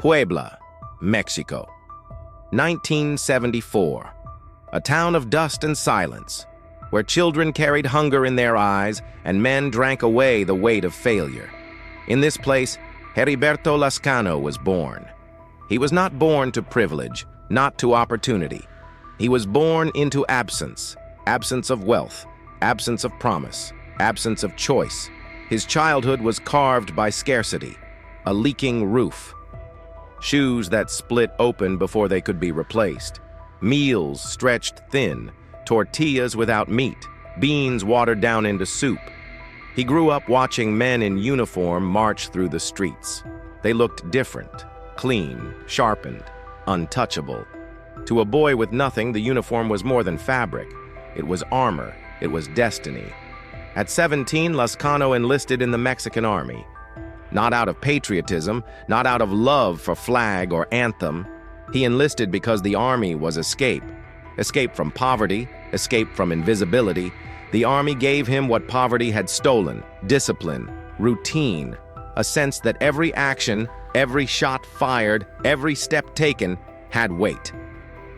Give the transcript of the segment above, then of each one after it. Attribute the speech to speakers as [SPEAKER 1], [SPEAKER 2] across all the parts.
[SPEAKER 1] Puebla, Mexico. 1974. A town of dust and silence, where children carried hunger in their eyes and men drank away the weight of failure. In this place, Heriberto Lazcano was born. He was not born to privilege, not to opportunity. He was born into absence, absence of wealth, absence of promise, absence of choice. His childhood was carved by scarcity, a leaking roof, shoes that split open before they could be replaced, meals stretched thin, tortillas without meat, beans watered down into soup. He grew up watching men in uniform march through the streets. They looked different, clean, sharpened, untouchable. To a boy with nothing, the uniform was more than fabric. It was armor. It was destiny. At 17, Lazcano enlisted in the Mexican army. Not out of patriotism, not out of love for flag or anthem. He enlisted because the army was escape. Escape from poverty, escape from invisibility. The army gave him what poverty had stolen: discipline, routine, a sense that every action, every shot fired, every step taken had weight.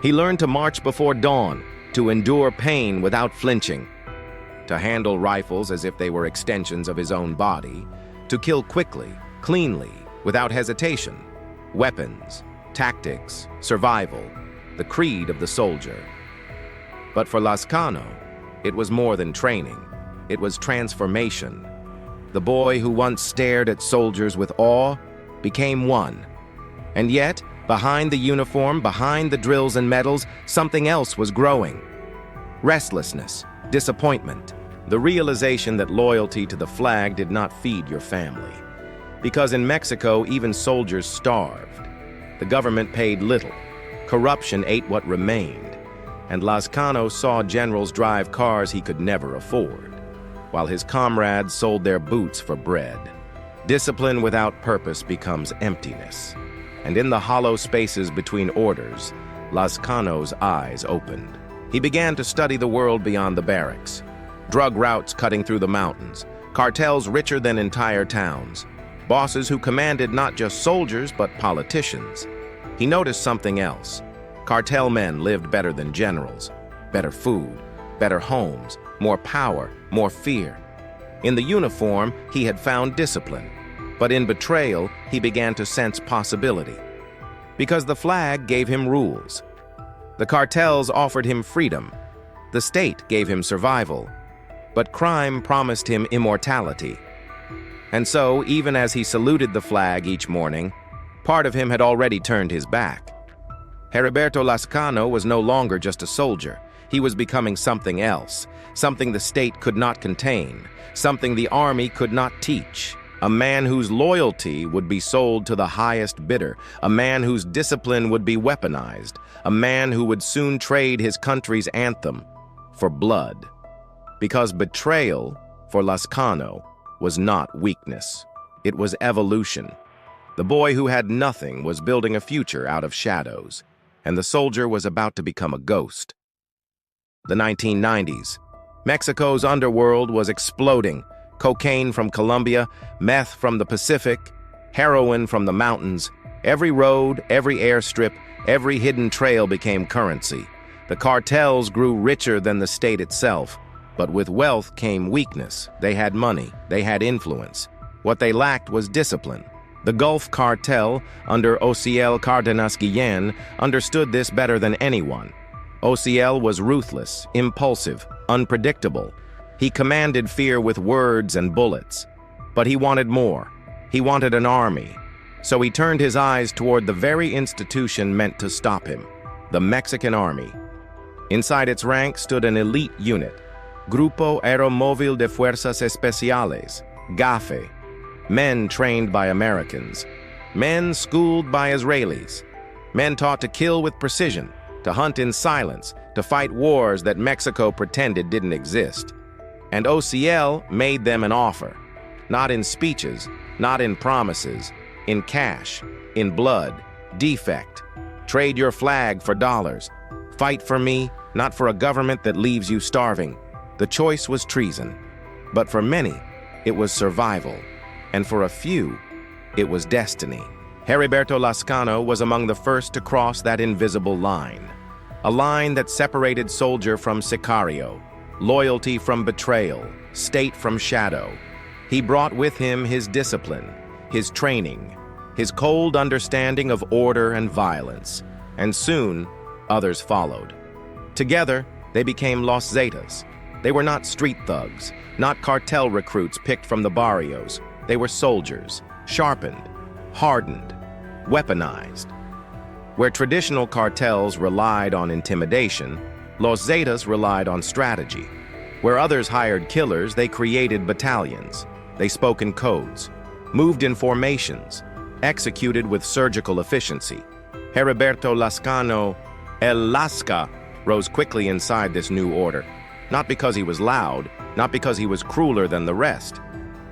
[SPEAKER 1] He learned to march before dawn, to endure pain without flinching, to handle rifles as if they were extensions of his own body, to kill quickly, cleanly, without hesitation. Weapons, tactics, survival, the creed of the soldier. But for Lazcano, it was more than training. It was transformation. The boy who once stared at soldiers with awe became one. And yet, behind the uniform, behind the drills and medals, something else was growing. Restlessness, disappointment, the realization that loyalty to the flag did not feed your family. Because in Mexico, even soldiers starved. The government paid little. Corruption ate what remained. And Lazcano saw generals drive cars he could never afford, while his comrades sold their boots for bread. Discipline without purpose becomes emptiness. And in the hollow spaces between orders, Lazcano's eyes opened. He began to study the world beyond the barracks. Drug routes cutting through the mountains, cartels richer than entire towns, bosses who commanded not just soldiers but politicians. He noticed something else. Cartel men lived better than generals. Better food, better homes, more power, more fear. In the uniform, he had found discipline. But in betrayal, he began to sense possibility. Because the flag gave him rules. The cartels offered him freedom. The state gave him survival. But crime promised him immortality. And so, even as he saluted the flag each morning, part of him had already turned his back. Heriberto Lazcano was no longer just a soldier. He was becoming something else, something the state could not contain, something the army could not teach. A man whose loyalty would be sold to the highest bidder, a man whose discipline would be weaponized, a man who would soon trade his country's anthem for blood. Because betrayal, for Lazcano, was not weakness. It was evolution. The boy who had nothing was building a future out of shadows, and the soldier was about to become a ghost. The 1990s. Mexico's underworld was exploding. Cocaine from Colombia, meth from the Pacific, heroin from the mountains. Every road, every airstrip, every hidden trail became currency. The cartels grew richer than the state itself. But with wealth came weakness. They had money. They had influence. What they lacked was discipline. The Gulf Cartel, under Ociel Cardenas Guillen, understood this better than anyone. Ociel was ruthless, impulsive, unpredictable. He commanded fear with words and bullets. But he wanted more. He wanted an army. So he turned his eyes toward the very institution meant to stop him, the Mexican Army. Inside its ranks stood an elite unit, Grupo Aeromóvil de Fuerzas Especiales, GAFE, men trained by Americans, men schooled by Israelis, men taught to kill with precision, to hunt in silence, to fight wars that Mexico pretended didn't exist. And OCL made them an offer, not in speeches, not in promises, in cash, in blood, defect. Trade your flag for dollars. Fight for me, not for a government that leaves you starving. The choice was treason. But for many, it was survival. And for a few, it was destiny. Heriberto Lazcano was among the first to cross that invisible line, a line that separated soldier from sicario, loyalty from betrayal, state from shadow. He brought with him his discipline, his training, his cold understanding of order and violence, and soon others followed. Together, they became Los Zetas. They were not street thugs, not cartel recruits picked from the barrios. They were soldiers, sharpened, hardened, weaponized. Where traditional cartels relied on intimidation, Los Zetas relied on strategy. Where others hired killers, they created battalions. They spoke in codes, moved in formations, executed with surgical efficiency. Heriberto Lazcano, El Lasca, rose quickly inside this new order, not because he was loud, not because he was crueler than the rest,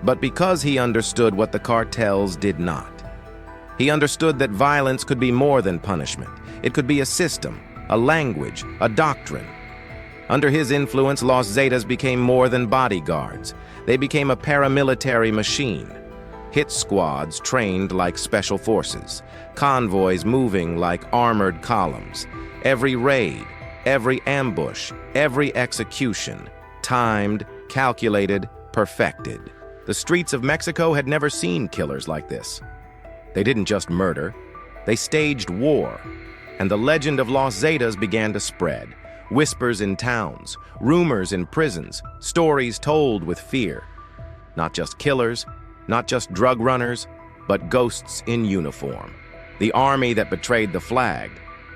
[SPEAKER 1] but because he understood what the cartels did not. He understood that violence could be more than punishment. It could be a system, a language, a doctrine. Under his influence, Los Zetas became more than bodyguards. They became a paramilitary machine. Hit squads trained like special forces, convoys moving like armored columns. Every raid, every ambush, every execution, timed, calculated, perfected. The streets of Mexico had never seen killers like this. They didn't just murder, they staged war, and the legend of Los Zetas began to spread. Whispers in towns, rumors in prisons, stories told with fear. Not just killers, not just drug runners, but ghosts in uniform. The army that betrayed the flag.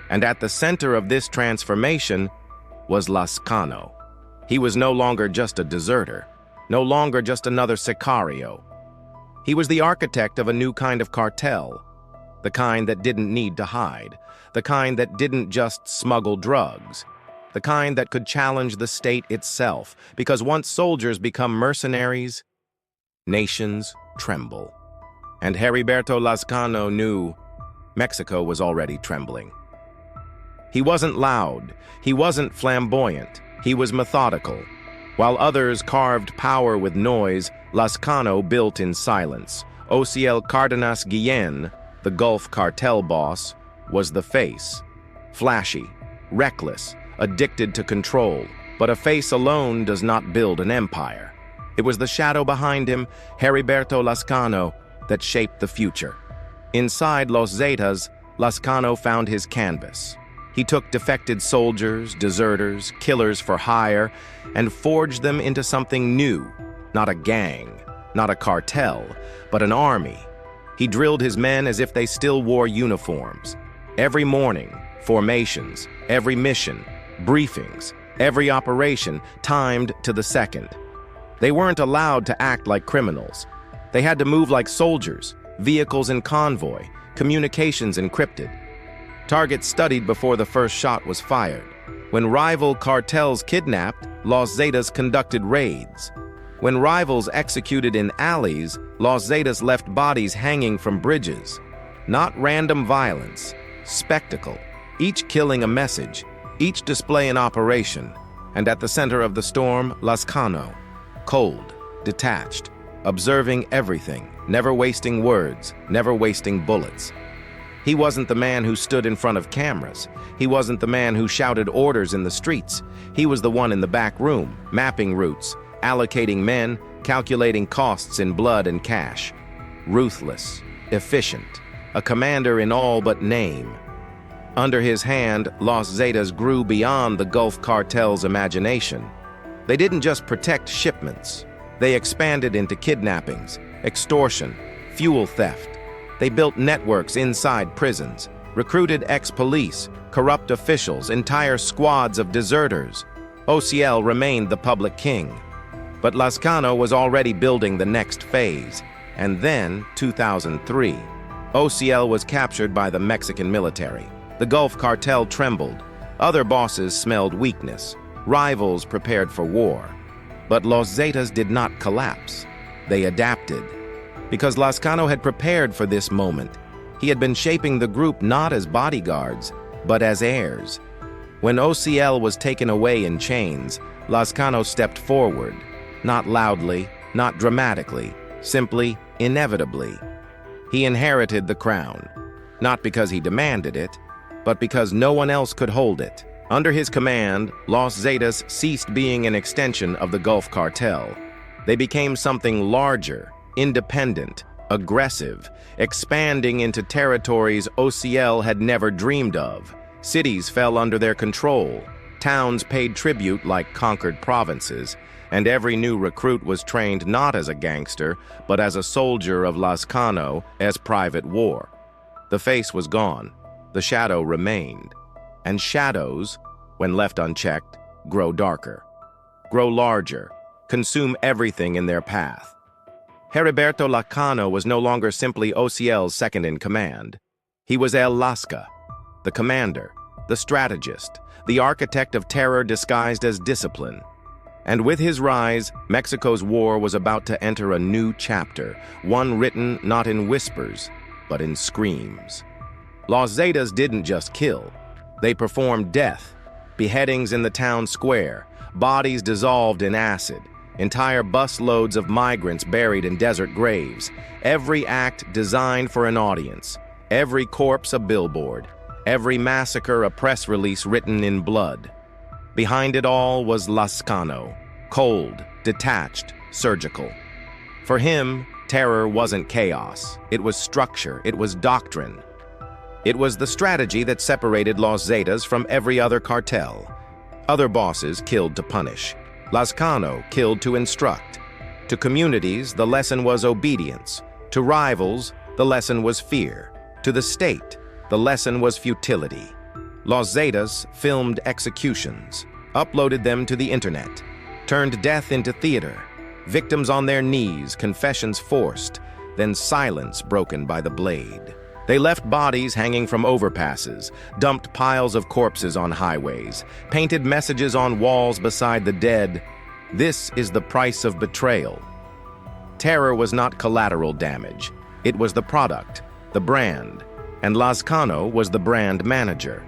[SPEAKER 1] And at the center of this transformation was Lazcano. He was no longer just a deserter, no longer just another sicario. He was the architect of a new kind of cartel, the kind that didn't need to hide, the kind that didn't just smuggle drugs, the kind that could challenge the state itself, because once soldiers become mercenaries, nations tremble. And Heriberto Lazcano knew Mexico was already trembling. He wasn't loud, he wasn't flamboyant, he was methodical. While others carved power with noise, Lazcano built in silence. Ociel Cardenas Guillen, the Gulf cartel boss, was the face. Flashy, reckless, addicted to control, but a face alone does not build an empire. It was the shadow behind him, Heriberto Lazcano, that shaped the future. Inside Los Zetas, Lazcano found his canvas. He took defected soldiers, deserters, killers for hire, and forged them into something new. Not a gang, not a cartel, but an army. He drilled his men as if they still wore uniforms. Every morning, formations, every mission, briefings, every operation timed to the second. They weren't allowed to act like criminals. They had to move like soldiers, vehicles in convoy, communications encrypted. Targets studied before the first shot was fired. When rival cartels kidnapped, Los Zetas conducted raids. When rivals executed in alleys, Los Zetas left bodies hanging from bridges. Not random violence, spectacle, each killing a message, each display an operation. And at the center of the storm, Lazcano, cold, detached, observing everything, never wasting words, never wasting bullets. He wasn't the man who stood in front of cameras. He wasn't the man who shouted orders in the streets. He was the one in the back room, mapping routes, allocating men, calculating costs in blood and cash. Ruthless, efficient, a commander in all but name. Under his hand, Los Zetas grew beyond the Gulf cartel's imagination. They didn't just protect shipments. They expanded into kidnappings, extortion, fuel theft. They built networks inside prisons, recruited ex-police, corrupt officials, entire squads of deserters. Ociel remained the public king. But Lazcano was already building the next phase. And then, 2003, Ociel was captured by the Mexican military. The Gulf cartel trembled. Other bosses smelled weakness. Rivals prepared for war. But Los Zetas did not collapse. They adapted. Because Lazcano had prepared for this moment. He had been shaping the group not as bodyguards, but as heirs. When Ociel was taken away in chains, Lazcano stepped forward. Not loudly, not dramatically, simply, inevitably. He inherited the crown, not because he demanded it, but because no one else could hold it. Under his command, Los Zetas ceased being an extension of the Gulf Cartel. They became something larger, independent, aggressive, expanding into territories OCL had never dreamed of. Cities fell under their control. Towns paid tribute like conquered provinces, and every new recruit was trained not as a gangster, but as a soldier of Lazcano as private war. The face was gone. The shadow remained. And shadows, when left unchecked, grow darker, grow larger, consume everything in their path. Heriberto Lazcano was no longer simply OCL's second-in-command. He was El Lasca, the commander, the strategist, the architect of terror disguised as discipline. And with his rise, Mexico's war was about to enter a new chapter, one written not in whispers, but in screams. Los Zetas didn't just kill. They performed death, beheadings in the town square, bodies dissolved in acid, entire busloads of migrants buried in desert graves, every act designed for an audience, every corpse a billboard, every massacre a press release written in blood. Behind it all was Lazcano, cold, detached, surgical. For him, terror wasn't chaos. It was structure. It was doctrine. It was the strategy that separated Los Zetas from every other cartel. Other bosses killed to punish. Lazcano killed to instruct. To communities, the lesson was obedience. To rivals, the lesson was fear. To the state, the lesson was futility. Los Zetas filmed executions, uploaded them to the internet, turned death into theater, victims on their knees, confessions forced, then silence broken by the blade. They left bodies hanging from overpasses, dumped piles of corpses on highways, painted messages on walls beside the dead. This is the price of betrayal. Terror was not collateral damage. It was the product, the brand, and Lazcano was the brand manager.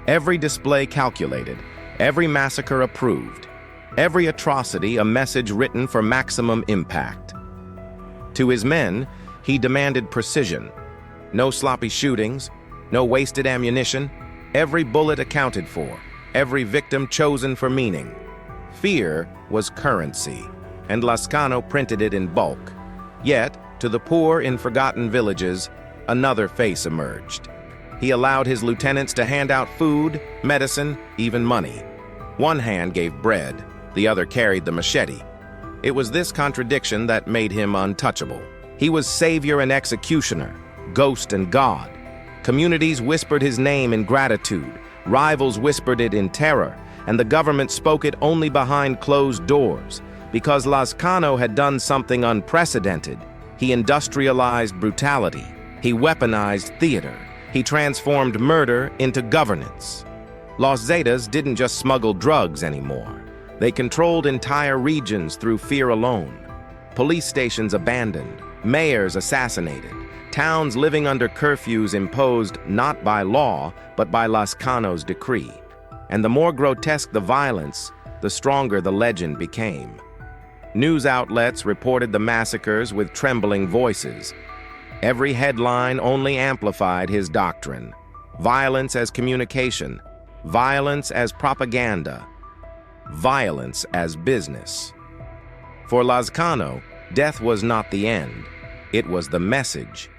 [SPEAKER 1] Every display calculated, every massacre approved, every atrocity a message written for maximum impact. To his men, he demanded precision. No sloppy shootings, no wasted ammunition, every bullet accounted for, every victim chosen for meaning. Fear was currency, and Lazcano printed it in bulk. Yet, to the poor in forgotten villages, another face emerged. He allowed his lieutenants to hand out food, medicine, even money. One hand gave bread, the other carried the machete. It was this contradiction that made him untouchable. He was savior and executioner, ghost and god. Communities whispered his name in gratitude, rivals whispered it in terror, and the government spoke it only behind closed doors. Because Lazcano had done something unprecedented, he industrialized brutality, he weaponized theater, he transformed murder into governance. Los Zetas didn't just smuggle drugs anymore. They controlled entire regions through fear alone. Police stations abandoned, mayors assassinated, towns living under curfews imposed not by law, but by Lazcano's decree. And the more grotesque the violence, the stronger the legend became. News outlets reported the massacres with trembling voices. Every headline only amplified his doctrine. Violence as communication, violence as propaganda, violence as business. For Lazcano, death was not the end. It was the message.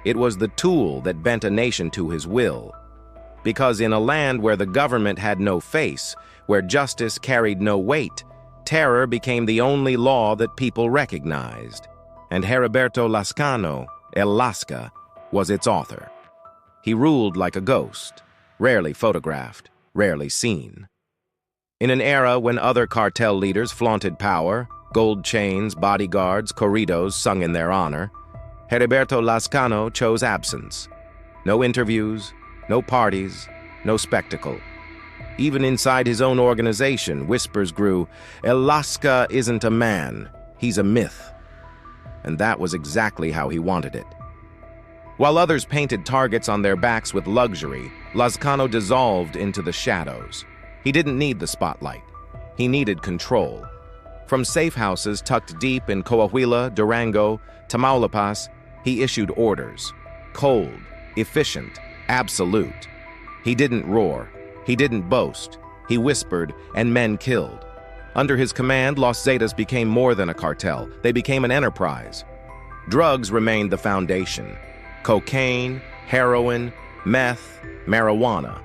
[SPEAKER 1] It was the tool that bent a nation to his will. Because in a land where the government had no face, where justice carried no weight, terror became the only law that people recognized. And Heriberto Lazcano, El Lasca, was its author. He ruled like a ghost, rarely photographed, rarely seen. In an era when other cartel leaders flaunted power, gold chains, bodyguards, corridos sung in their honor, Heriberto Lazcano chose absence. No interviews, no parties, no spectacle. Even inside his own organization, whispers grew, El Lasca isn't a man, he's a myth. And that was exactly how he wanted it. While others painted targets on their backs with luxury, Lazcano dissolved into the shadows. He didn't need the spotlight. He needed control. From safe houses tucked deep in Coahuila, Durango, Tamaulipas, He issued orders. Cold, efficient, absolute. He didn't roar. He didn't boast. He whispered, and men killed. Under his command, Los Zetas became more than a cartel. They became an enterprise. Drugs remained the foundation. Cocaine, heroin, meth, marijuana.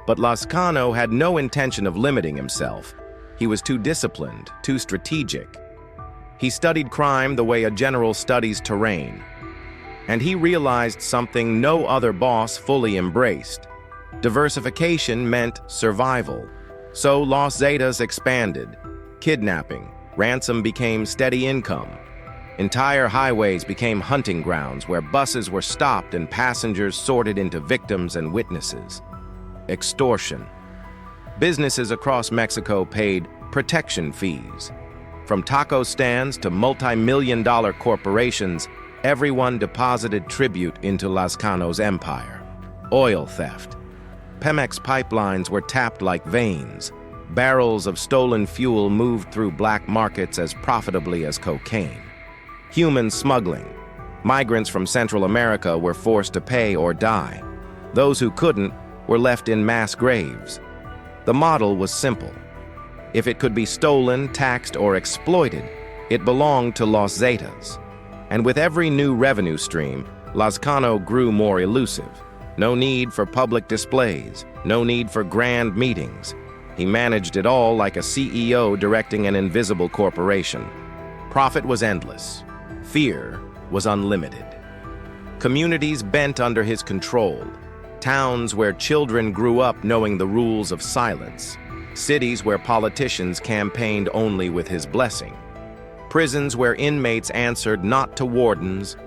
[SPEAKER 1] But Lazcano had no intention of limiting himself. He was too disciplined, too strategic. He studied crime the way a general studies terrain. And he realized something no other boss fully embraced. Diversification meant survival. So Los Zetas expanded. Kidnapping, ransom became steady income. Entire highways became hunting grounds where buses were stopped and passengers sorted into victims and witnesses. Extortion. Businesses across Mexico paid protection fees. From taco stands to multi-million-dollar corporations, everyone deposited tribute into Lazcano's empire. Oil theft. Pemex pipelines were tapped like veins. Barrels of stolen fuel moved through black markets as profitably as cocaine. Human smuggling. Migrants from Central America were forced to pay or die. Those who couldn't were left in mass graves. The model was simple. If it could be stolen, taxed, or exploited, it belonged to Los Zetas. And with every new revenue stream, Lazcano grew more elusive. No need for public displays, no need for grand meetings. He managed it all like a CEO directing an invisible corporation. Profit was endless. Fear was unlimited. Communities bent under his control. Towns where children grew up knowing the rules of silence. Cities where politicians campaigned only with his blessing. Prisons where inmates answered not to wardens,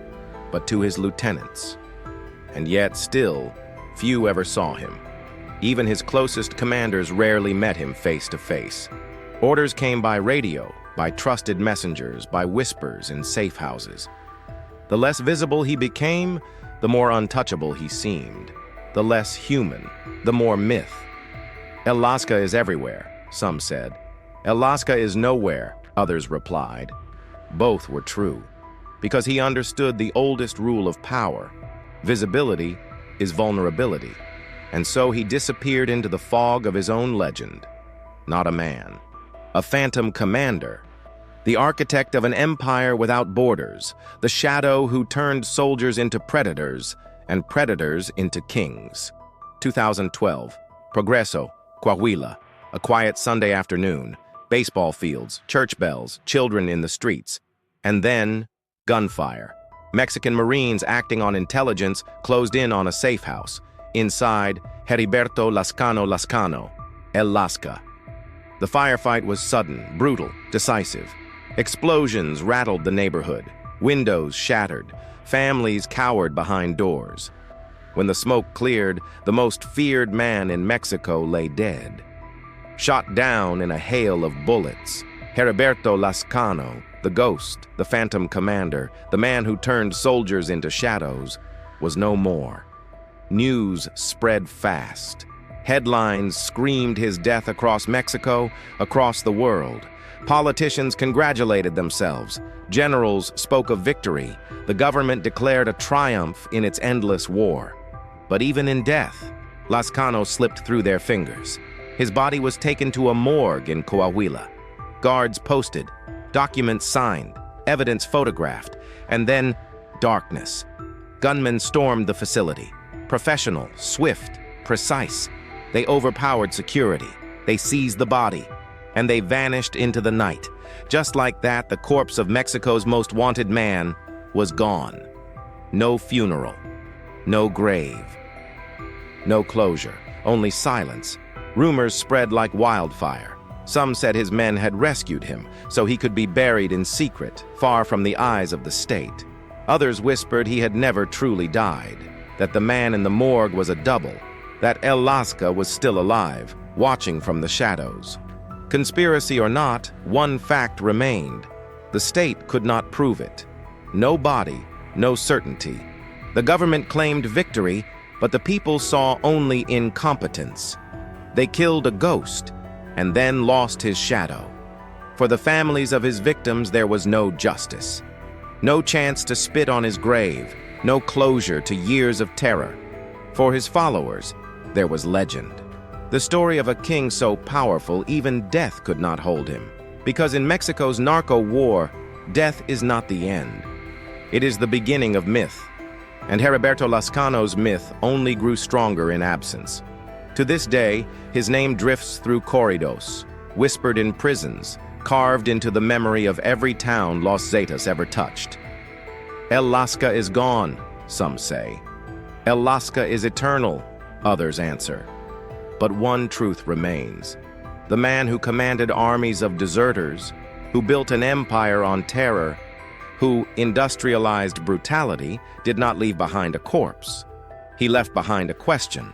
[SPEAKER 1] but to his lieutenants. And yet still, few ever saw him. Even his closest commanders rarely met him face to face. Orders came by radio, by trusted messengers, by whispers in safe houses. The less visible he became, the more untouchable he seemed. The less human, the more myth. El Lasca is everywhere, some said. El Lasca is nowhere, others replied. Both were true, because he understood the oldest rule of power. Visibility is vulnerability. And so he disappeared into the fog of his own legend. Not a man. A phantom commander. The architect of an empire without borders. The shadow who turned soldiers into predators and predators into kings. 2012. Progreso, Coahuila. A quiet Sunday afternoon. Baseball fields, church bells, children in the streets. And then, gunfire. Mexican Marines acting on intelligence closed in on a safe house. Inside, Heriberto Lazcano, El Lasca. The firefight was sudden, brutal, decisive. Explosions rattled the neighborhood. Windows shattered. Families cowered behind doors. When the smoke cleared, the most feared man in Mexico lay dead. Shot down in a hail of bullets, Heriberto Lazcano, the ghost, the phantom commander, the man who turned soldiers into shadows, was no more. News spread fast. Headlines screamed his death across Mexico, across the world. Politicians congratulated themselves. Generals spoke of victory. The government declared a triumph in its endless war. But even in death, Lazcano slipped through their fingers. His body was taken to a morgue in Coahuila. Guards posted, documents signed, evidence photographed, and then darkness. Gunmen stormed the facility. Professional, swift, precise. They overpowered security. They seized the body. And they vanished into the night. Just like that, the corpse of Mexico's most wanted man was gone. No funeral. No grave. No closure. Only silence. Rumors spread like wildfire. Some said his men had rescued him, so he could be buried in secret, far from the eyes of the state. Others whispered he had never truly died, that the man in the morgue was a double, that El Lasca was still alive, watching from the shadows. Conspiracy or not, one fact remained. The state could not prove it. No body, no certainty. The government claimed victory, but the people saw only incompetence. They killed a ghost, and then lost his shadow. For the families of his victims, there was no justice. No chance to spit on his grave, no closure to years of terror. For his followers, there was legend. The story of a king so powerful even death could not hold him. Because in Mexico's narco war, death is not the end. It is the beginning of myth. And Heriberto Lazcano's myth only grew stronger in absence. To this day, his name drifts through corridors, whispered in prisons, carved into the memory of every town Los Zetas ever touched. El Lasca is gone, some say. El Lasca is eternal, others answer. But one truth remains. The man who commanded armies of deserters, who built an empire on terror, who industrialized brutality, did not leave behind a corpse. He left behind a question.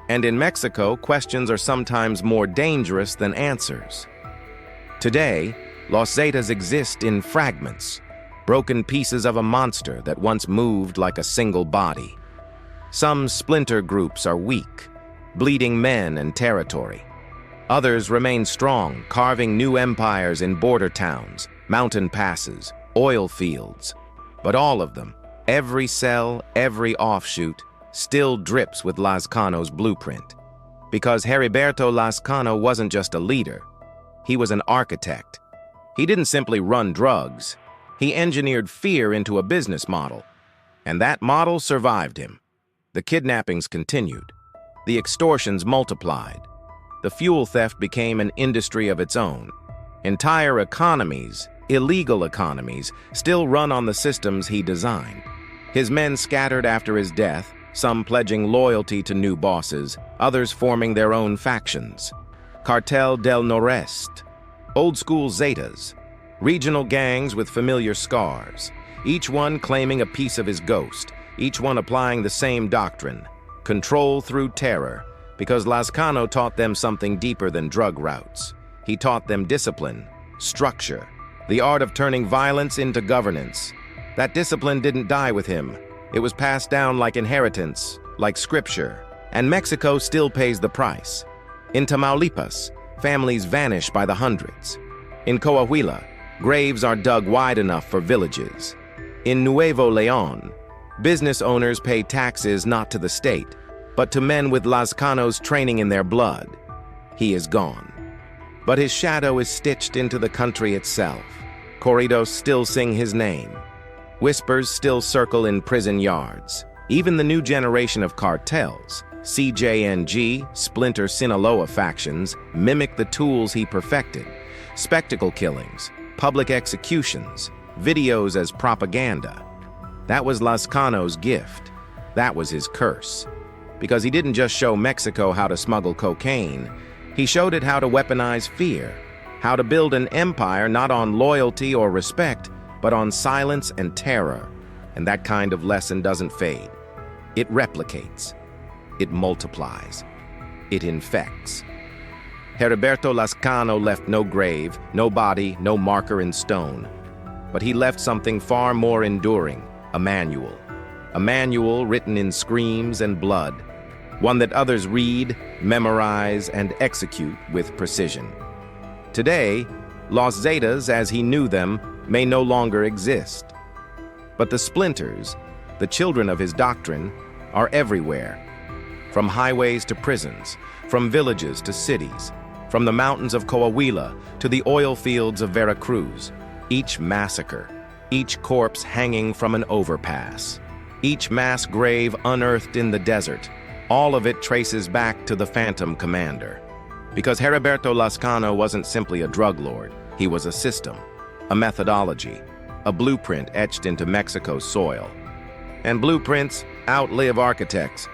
[SPEAKER 1] And in Mexico, questions are sometimes more dangerous than answers. Today, Los Zetas exist in fragments, broken pieces of a monster that once moved like a single body. Some splinter groups are weak, bleeding men and territory. Others remain strong, carving new empires in border towns, mountain passes, oil fields. But all of them, every cell, every offshoot, still drips with Lazcano's blueprint. Because Heriberto Lazcano wasn't just a leader, he was an architect. He didn't simply run drugs. He engineered fear into a business model. And that model survived him. The kidnappings continued. The extortions multiplied. The fuel theft became an industry of its own. Entire economies, illegal economies, still run on the systems he designed. His men scattered after his death, some pledging loyalty to new bosses, others forming their own factions. Cartel del Noreste, old-school Zetas, regional gangs with familiar scars, each one claiming a piece of his ghost, each one applying the same doctrine, control through terror, because Lazcano taught them something deeper than drug routes. He taught them discipline, structure, the art of turning violence into governance. That discipline didn't die with him. It was passed down like inheritance, like scripture, and Mexico still pays the price. In Tamaulipas, families vanish by the hundreds. In Coahuila, graves are dug wide enough for villages. In Nuevo León, business owners pay taxes not to the state, but to men with Lazcano's training in their blood. He is gone. But his shadow is stitched into the country itself. Corridos still sing his name. Whispers still circle in prison yards. Even the new generation of cartels, CJNG, Splinter Sinaloa factions, mimic the tools he perfected. Spectacle killings, public executions, videos as propaganda. That was Lazcano's gift. That was his curse. Because he didn't just show Mexico how to smuggle cocaine, he showed it how to weaponize fear, how to build an empire not on loyalty or respect, but on silence and terror. And that kind of lesson doesn't fade. It replicates. It multiplies. It infects. Heriberto Lazcano left no grave, no body, no marker in stone. But he left something far more enduring, a manual. A manual written in screams and blood. One that others read, memorize, and execute with precision. Today, Los Zetas, as he knew them, may no longer exist. But the splinters, the children of his doctrine, are everywhere. From highways to prisons, from villages to cities, from the mountains of Coahuila to the oil fields of Veracruz, each massacre, each corpse hanging from an overpass, each mass grave unearthed in the desert, all of it traces back to the Phantom Commander. Because Heriberto Lazcano wasn't simply a drug lord, he was a system, a methodology, a blueprint etched into Mexico's soil. And blueprints outlive architects.